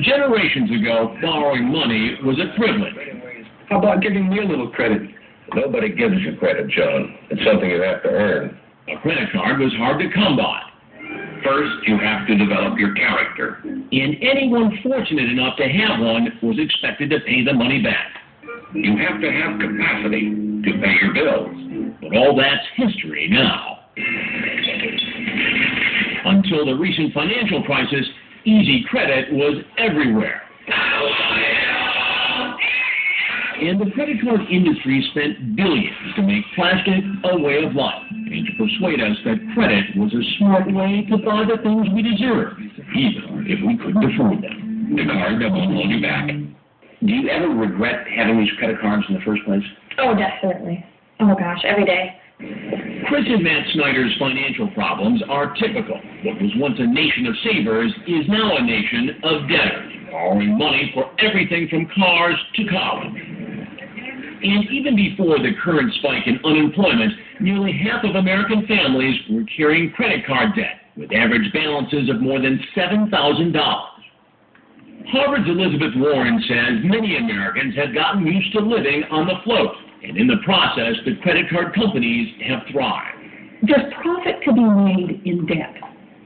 Generations ago, borrowing money was a privilege. How about giving me a little credit? Nobody gives you credit, John. It's something you have to earn. A credit card was hard to come by. First, you have to develop your character. And anyone fortunate enough to have one was expected to pay the money back. You have to have capacity to pay your bills. But all that's history now. Until the recent financial crisis, easy credit was everywhere. And the credit card industry spent billions to make plastic a way of life and to persuade us that credit was a smart way to buy the things we deserve, even if we couldn't afford them. The card that won't hold you back. Do you ever regret having these credit cards in the first place? Oh, definitely. Oh, gosh, every day. Chris and Matt Snyder's financial problems are typical. What was once a nation of savers is now a nation of debtors, borrowing money for everything from cars to college. And even before the current spike in unemployment, nearly half of American families were carrying credit card debt, with average balances of more than $7,000. Harvard's Elizabeth Warren says many Americans have gotten used to living on the float, and in the process, the credit card companies have thrived. There's profit to be made in debt.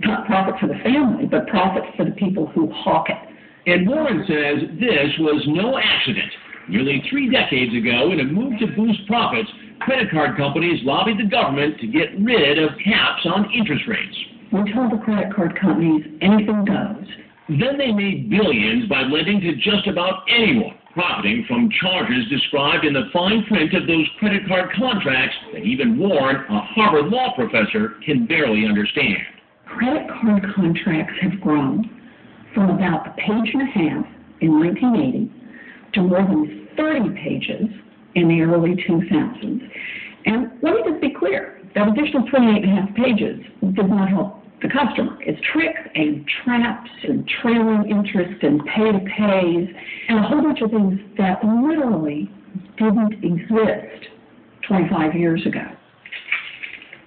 Not profit for the family, but profit for the people who hawk it. And Warren says this was no accident. Nearly 3 decades ago, in a move to boost profits, credit card companies lobbied the government to get rid of caps on interest rates. We told the credit card companies anything goes. Then they made billions by lending to just about anyone, profiting from charges described in the fine print of those credit card contracts that even Warren, a Harvard law professor, can barely understand. Credit card contracts have grown from about a page and a half in 1980 to more than 30 pages in the early 2000s. And let me just be clear, that additional 28 and a half pages did not help the customer. It's tricks and traps and trailing interest and pay-to-pays and a whole bunch of things that literally didn't exist 25 years ago.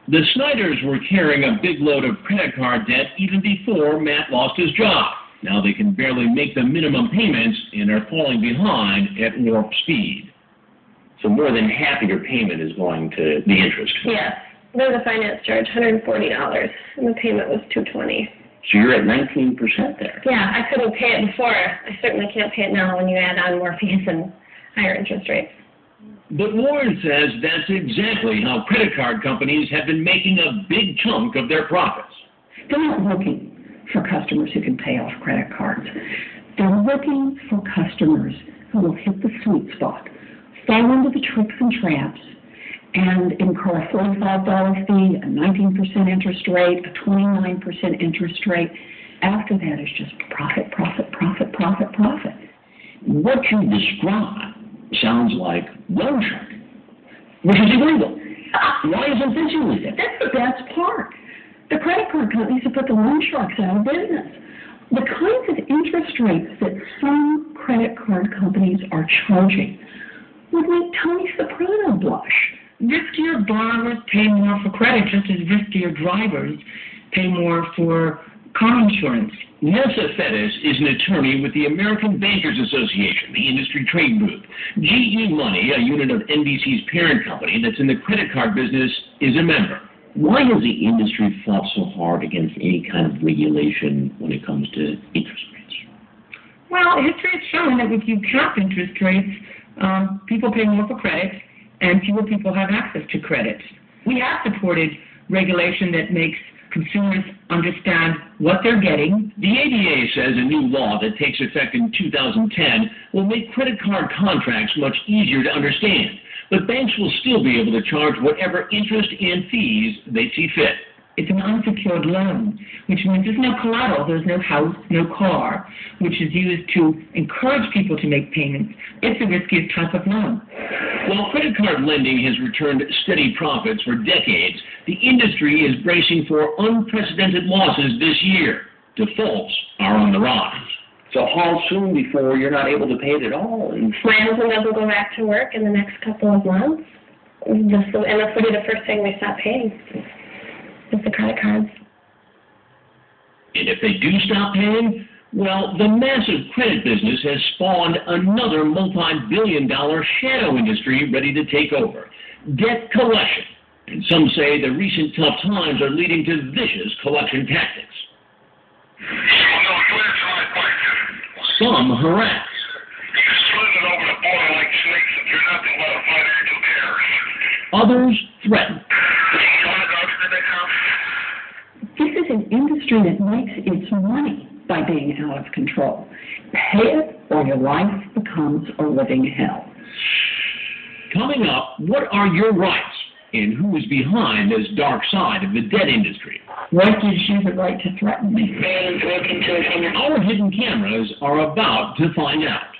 The Snyders were carrying a big load of credit card debt even before Matt lost his job. Now they can barely make the minimum payments and are falling behind at warp speed. So more than half of your payment is going to the interest. Yes. There's a finance charge, $140, and the payment was $220. So you're at 19% there. Yeah, I couldn't pay it before. I certainly can't pay it now when you add on more fees and higher interest rates. But Warren says that's exactly how credit card companies have been making a big chunk of their profits. They're not looking for customers who can pay off credit cards. They're looking for customers who will hit the sweet spot, fall into the tricks and traps, and incur a $45 fee, a 19% interest rate, a 29% interest rate. After that is just profit, profit, profit, profit, profit. What you describe sounds like loan sharking, which is illegal. Why isn't this illegal? That's the best part. The credit card companies have put the loan sharks out of business. The kinds of interest rates that some credit card companies are charging would make Tony Soprano blush. Riskier borrowers pay more for credit, just as riskier drivers pay more for car insurance. Nessa Fettis is an attorney with the American Bankers Association, the industry trade group. GE Money, a unit of NBC's parent company that's in the credit card business, is a member. Why has the industry fought so hard against any kind of regulation when it comes to interest rates? Well, history has shown that if you cap interest rates, people pay more for credit, and fewer people have access to credit. We have supported regulation that makes consumers understand what they're getting. The ADA says a new law that takes effect in 2010 will make credit card contracts much easier to understand, but banks will still be able to charge whatever interest and fees they see fit. It's an unsecured loan, which means there's no collateral, there's no house, no car, which is used to encourage people to make payments. It's the riskiest type of loan. While credit card lending has returned steady profits for decades, the industry is bracing for unprecedented losses this year. Defaults are on the rise. So how soon before you're not able to pay it at all? My husband doesn't go back to work in the next couple of months. And this will be the first thing we stop paying. Is the credit cards. And if they do stop paying, Well, the massive credit business has spawned another multi-billion-dollar shadow industry ready to take over: debt collection. And some say the recent tough times are leading to vicious collection tactics. Some harass. Others threaten. This is an industry that makes its money by being out of control. Pay it or your life becomes a living hell. Coming up, what are your rights? And who is behind this dark side of the debt industry? What gives you the right to threaten me? Our hidden cameras are about to find out.